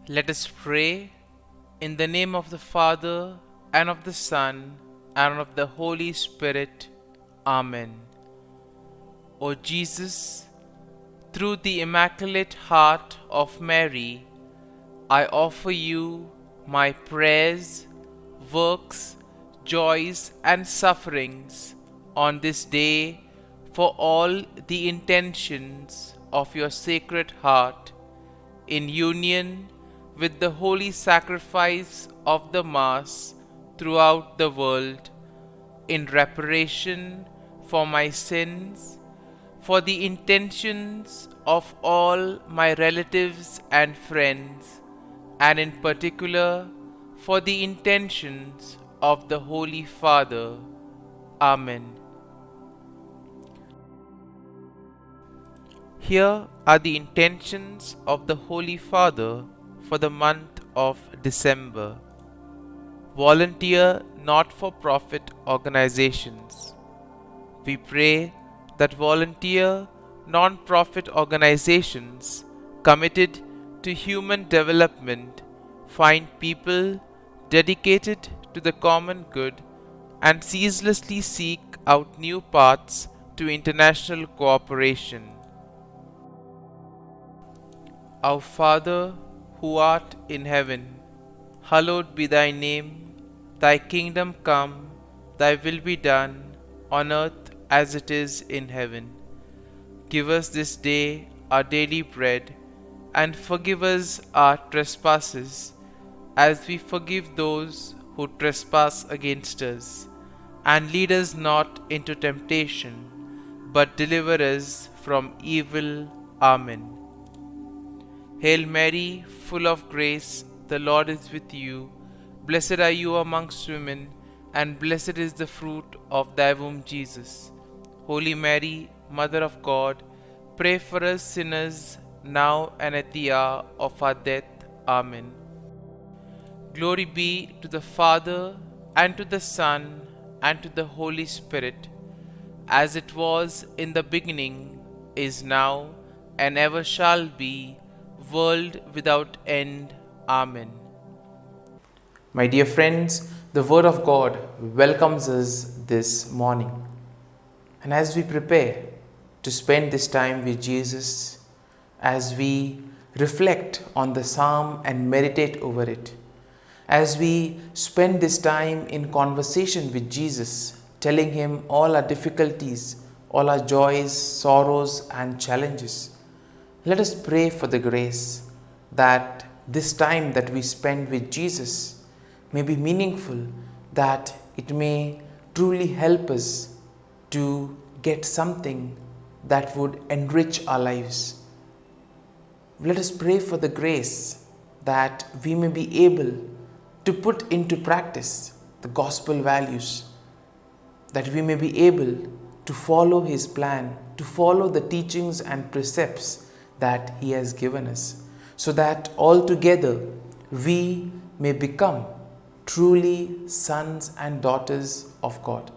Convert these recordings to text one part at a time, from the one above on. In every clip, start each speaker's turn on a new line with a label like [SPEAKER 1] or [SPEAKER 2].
[SPEAKER 1] Let us pray in the name of the Father, and of the Son, and of the Holy Spirit. Amen. O Jesus, through the Immaculate Heart of Mary, I offer you my prayers, works, joys, and sufferings on this day for all the intentions of your Sacred Heart, in union with the holy sacrifice of the Mass throughout the world, in reparation for my sins, for the intentions of all my relatives and friends, and in particular for the intentions of the Holy Father. Amen. Here are the intentions of the Holy Father for the month of December. Volunteer not-for-profit organizations. We pray that volunteer non-profit organizations committed to human development find people dedicated to the common good and ceaselessly seek out new paths to international cooperation. Our Father, who art in heaven, hallowed be thy name. Thy kingdom come, thy will be done, on earth as it is in heaven. Give us this day our daily bread, and forgive us our trespasses, as we forgive those who trespass against us. And lead us not into temptation, but deliver us from evil. Amen. Hail Mary, full of grace, the Lord is with you. Blessed are you amongst women, and blessed is the fruit of thy womb, Jesus. Holy Mary, Mother of God, pray for us sinners, now and at the hour of our death. Amen. Glory be to the Father, and to the Son, and to the Holy Spirit, as it was in the beginning, is now, and ever shall be, world without end. Amen. My dear friends, the Word of God welcomes us this morning. And as we prepare to spend this time with Jesus, as we reflect on the Psalm and meditate over it, as we spend this time in conversation with Jesus, telling Him all our difficulties, all our joys, sorrows, and challenges, let us pray for the grace that this time that we spend with Jesus may be meaningful, that it may truly help us to get something that would enrich our lives. Let us pray for the grace that we may be able to put into practice the gospel values, that we may be able to follow His plan, to follow the teachings and precepts that He has given us, so that altogether we may become truly sons and daughters of God.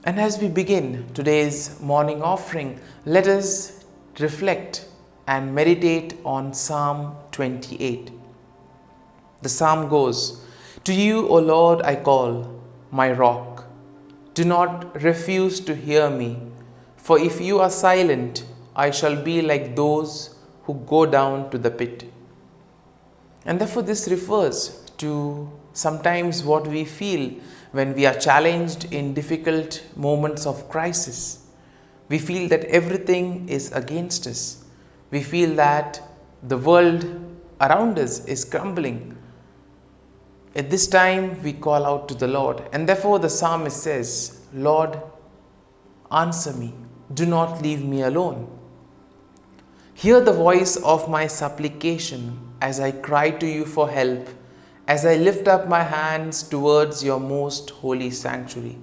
[SPEAKER 1] And as we begin today's morning offering, let us reflect and meditate on Psalm 28. The psalm goes, "To you, O Lord, I call, my rock. Do not refuse to hear me, for if you are silent, I shall be like those who go down to the pit." And therefore this refers to sometimes what we feel when we are challenged in difficult moments of crisis. We feel that everything is against us. We feel that the world around us is crumbling. At this time we call out to the Lord, and therefore the psalmist says, "Lord, answer me. Do not leave me alone. Hear the voice of my supplication as I cry to you for help, as I lift up my hands towards your most holy sanctuary."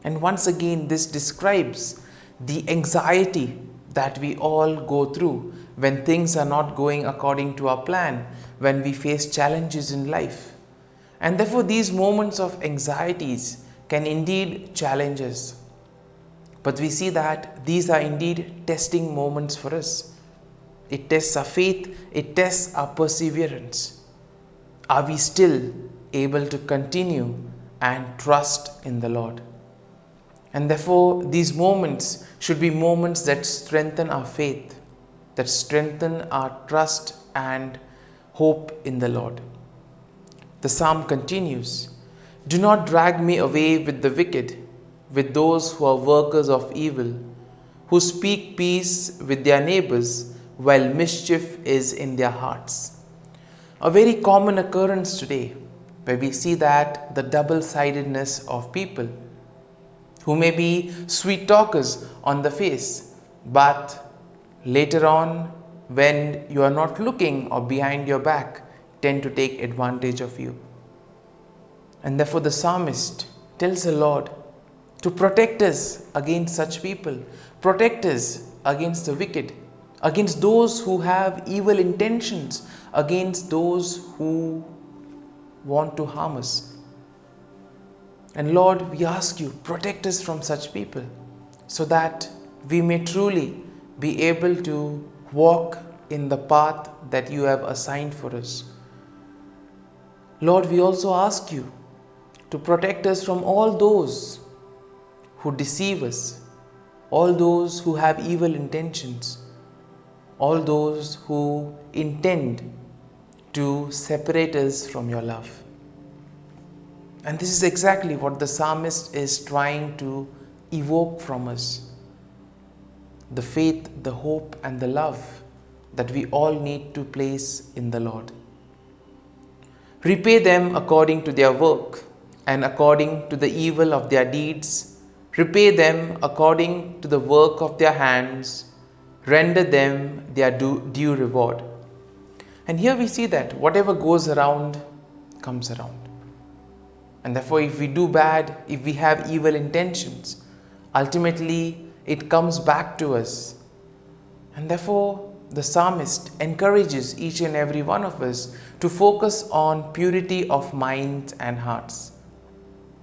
[SPEAKER 1] And once again, this describes the anxiety that we all go through when things are not going according to our plan, when we face challenges in life. And therefore, these moments of anxieties can indeed challenge us. But we see that these are indeed testing moments for us. it tests our faith, it tests our perseverance. Are we still able to continue and trust in the Lord? And therefore, these moments should be moments that strengthen our faith, that strengthen our trust and hope in the Lord. The psalm continues, "Do not drag me away with the wicked, with those who are workers of evil, who speak peace with their neighbors while mischief is in their hearts." A very common occurrence today, where we see that the double-sidedness of people who may be sweet talkers on the face, but later on, when you are not looking or behind your back, tend to take advantage of you. And therefore the psalmist tells the Lord to protect us against such people, protect us against the wicked, against those who have evil intentions, against those who want to harm us. And Lord, we ask you, protect us from such people, so that we may truly be able to walk in the path that you have assigned for us. Lord, we also ask you to protect us from all those who deceive us, all those who have evil intentions, all those who intend to separate us from your love. And this is exactly what the psalmist is trying to evoke from us. The faith, the hope, and the love that we all need to place in the Lord. Repay them according to their work and according to the evil of their deeds. Repay them according to the work of their hands. Render them their due reward. And here we see that whatever goes around comes around. And therefore, if we do bad, if we have evil intentions, ultimately it comes back to us. And therefore, the psalmist encourages each and every one of us to focus on purity of minds and hearts.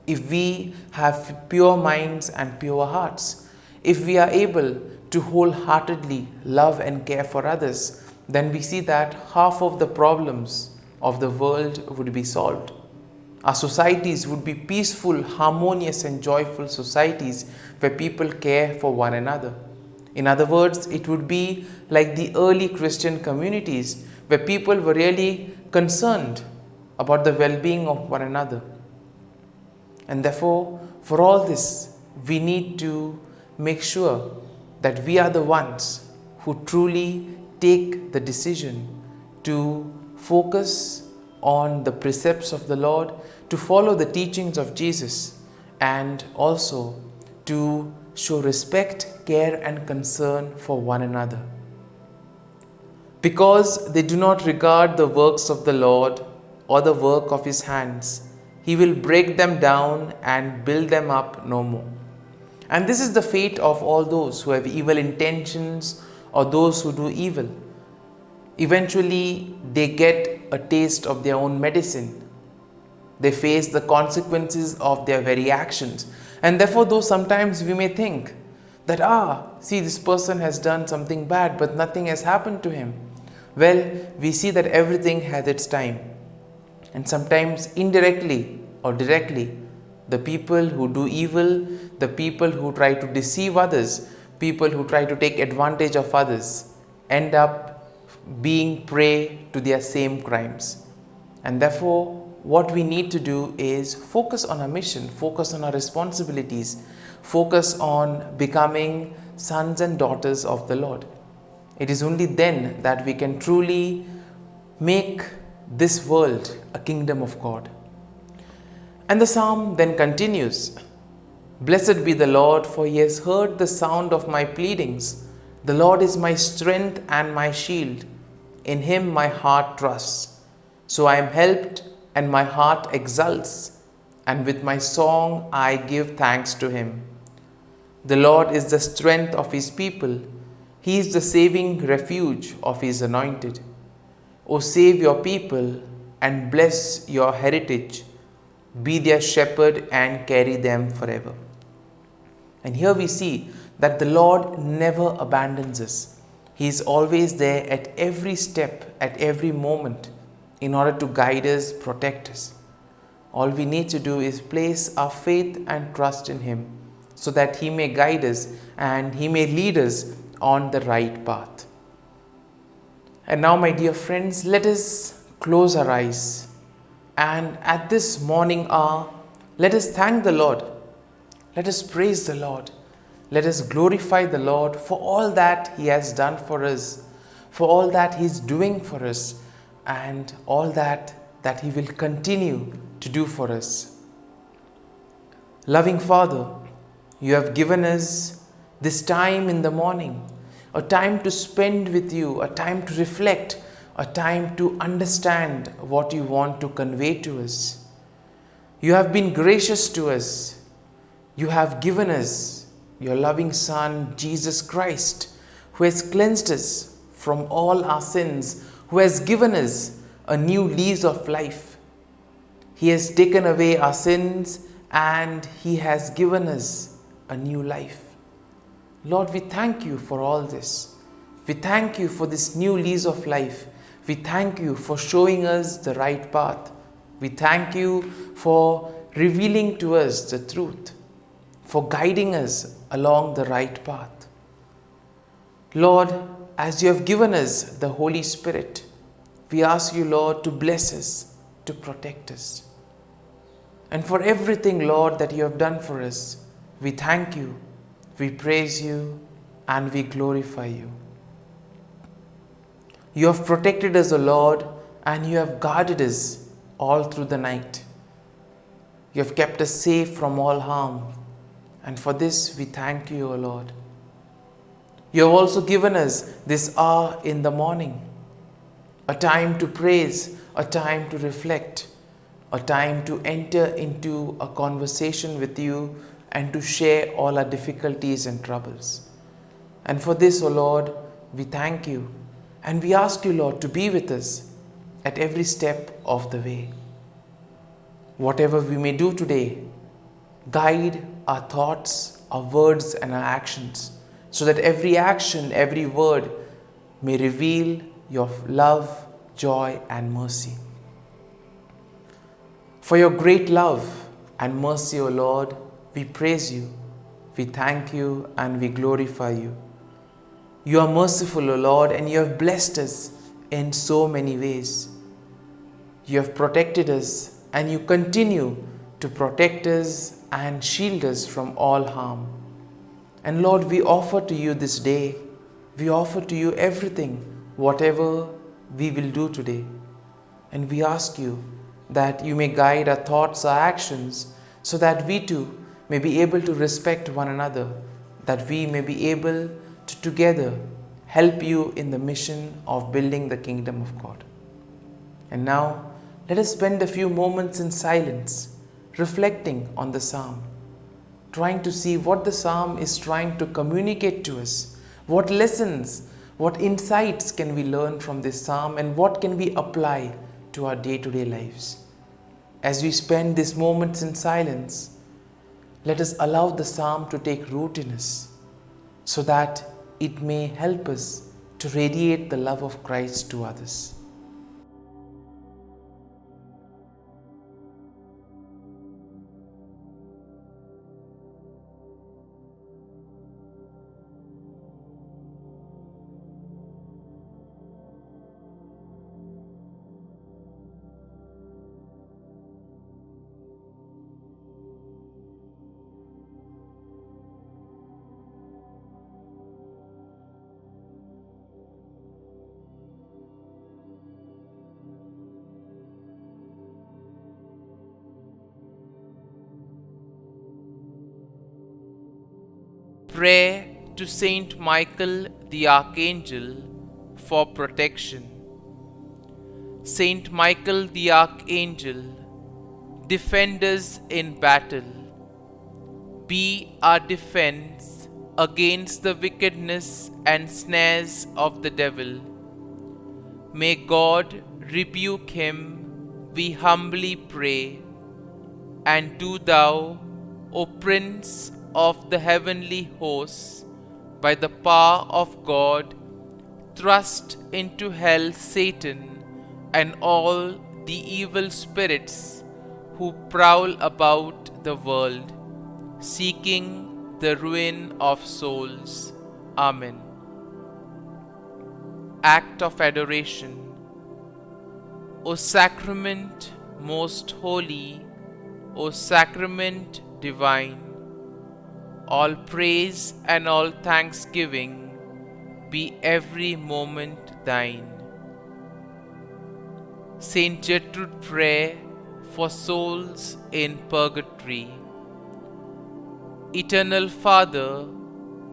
[SPEAKER 1] If we have pure minds and pure hearts, if we are able to wholeheartedly love and care for others, then we see that half of the problems of the world would be solved. Our societies would be peaceful, harmonious, and joyful societies where people care for one another. In other words, it would be like the early Christian communities where people were really concerned about the well-being of one another. And therefore, for all this, we need to make sure that we are the ones who truly take the decision to focus on the precepts of the Lord, to follow the teachings of Jesus, and also to show respect, care, and concern for one another. Because they do not regard the works of the Lord or the work of his hands, he will break them down and build them up no more. And this is the fate of all those who have evil intentions or those who do evil. Eventually, they get a taste of their own medicine. They face the consequences of their very actions. And therefore, though sometimes we may think that, see, this person has done something bad, but nothing has happened to him. Well, we see that everything has its time. And sometimes indirectly or directly, the people who do evil, the people who try to deceive others, people who try to take advantage of others, end up being prey to their same crimes. And therefore, what we need to do is focus on our mission, focus on our responsibilities, focus on becoming sons and daughters of the Lord. It is only then that we can truly make this world a kingdom of God. And the psalm then continues, "Blessed be the Lord, for he has heard the sound of my pleadings. The Lord is my strength and my shield. In him my heart trusts. So I am helped and my heart exults, and with my song I give thanks to him. The Lord is the strength of his people. He is the saving refuge of his anointed. O save your people and bless your heritage. Be their shepherd and carry them forever." And here we see that the Lord never abandons us. He is always there at every step, at every moment, in order to guide us, protect us. All we need to do is place our faith and trust in Him so that He may guide us and He may lead us on the right path. And now, my dear friends, let us close our eyes and at this morning hour, let us thank the Lord. Let us praise the Lord. Let us glorify the Lord for all that He has done for us, for all that He is doing for us, and all that He will continue to do for us. Loving Father, You have given us this time in the morning, a time to spend with You, a time to reflect, a time to understand what You want to convey to us. You have been gracious to us. You have given us Your loving Son, Jesus Christ, who has cleansed us from all our sins, who has given us a new lease of life. He has taken away our sins and He has given us a new life. Lord, we thank You for all this. We thank You for this new lease of life. We thank You for showing us the right path. We thank You for revealing to us the truth, for guiding us along the right path. Lord, as You have given us the Holy Spirit, we ask You, Lord, to bless us, to protect us. And for everything, Lord, that You have done for us, we thank You, we praise You, and we glorify You. You have protected us, O Lord, and You have guarded us all through the night. You have kept us safe from all harm. And for this we thank You, O Lord. You have also given us this hour in the morning, a time to praise, a time to reflect, a time to enter into a conversation with You and to share all our difficulties and troubles. And for this, O Lord, we thank You and we ask You, Lord, to be with us at every step of the way. Whatever we may do today, guide our thoughts, our words and our actions, so that every action, every word may reveal Your love, joy and mercy. For Your great love and mercy, O Lord, we praise You, we thank You and we glorify You. You are merciful, O Lord, and You have blessed us in so many ways. You have protected us and You continue to protect us and shield us from all harm. And Lord, we offer to You this day, we offer to You everything, whatever we will do today. And we ask You that You may guide our thoughts, our actions, so that we too may be able to respect one another, that we may be able to together help You in the mission of building the kingdom of God. And now, let us spend a few moments in silence, reflecting on the psalm, trying to see what the psalm is trying to communicate to us, what lessons, what insights can we learn from this psalm, and what can we apply to our day-to-day lives. As we spend these moments in silence, let us allow the psalm to take root in us, so that it may help us to radiate the love of Christ to others.
[SPEAKER 2] Prayer to Saint Michael the Archangel for protection. Saint Michael the Archangel, defend us in battle. Be our defense against the wickedness and snares of the devil. May God rebuke him, we humbly pray. And do Thou, O Prince of the heavenly hosts, by the power of God,
[SPEAKER 1] Thrust into hell Satan and all the evil spirits who prowl about the world, seeking the ruin of souls. Amen. Act of Adoration. O Sacrament most holy, O Sacrament divine, all praise and all thanksgiving be every moment thine. Saint Gertrude, prayer for souls in purgatory. Eternal Father,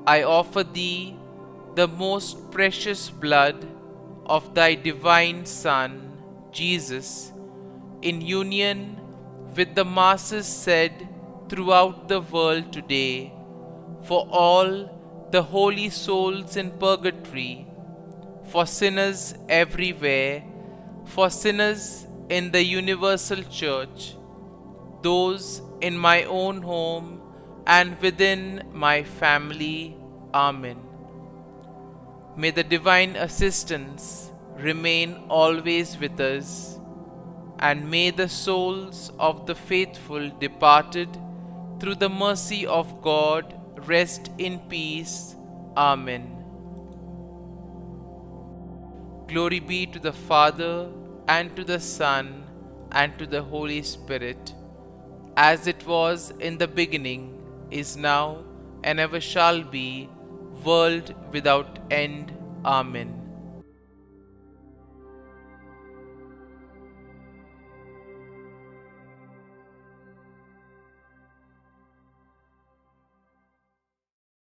[SPEAKER 1] I offer Thee the most precious blood of Thy divine Son, Jesus, in union with the masses said throughout the world today, for all the holy souls in purgatory, for sinners everywhere, for sinners in the universal church, those in my own home and within my family. Amen. May the divine assistance remain always with us, and may the souls of the faithful departed through the mercy of God rest in peace. Amen. Glory be to the Father, and to the Son, and to the Holy Spirit, as it was in the beginning, is now, and ever shall be, world without end. Amen.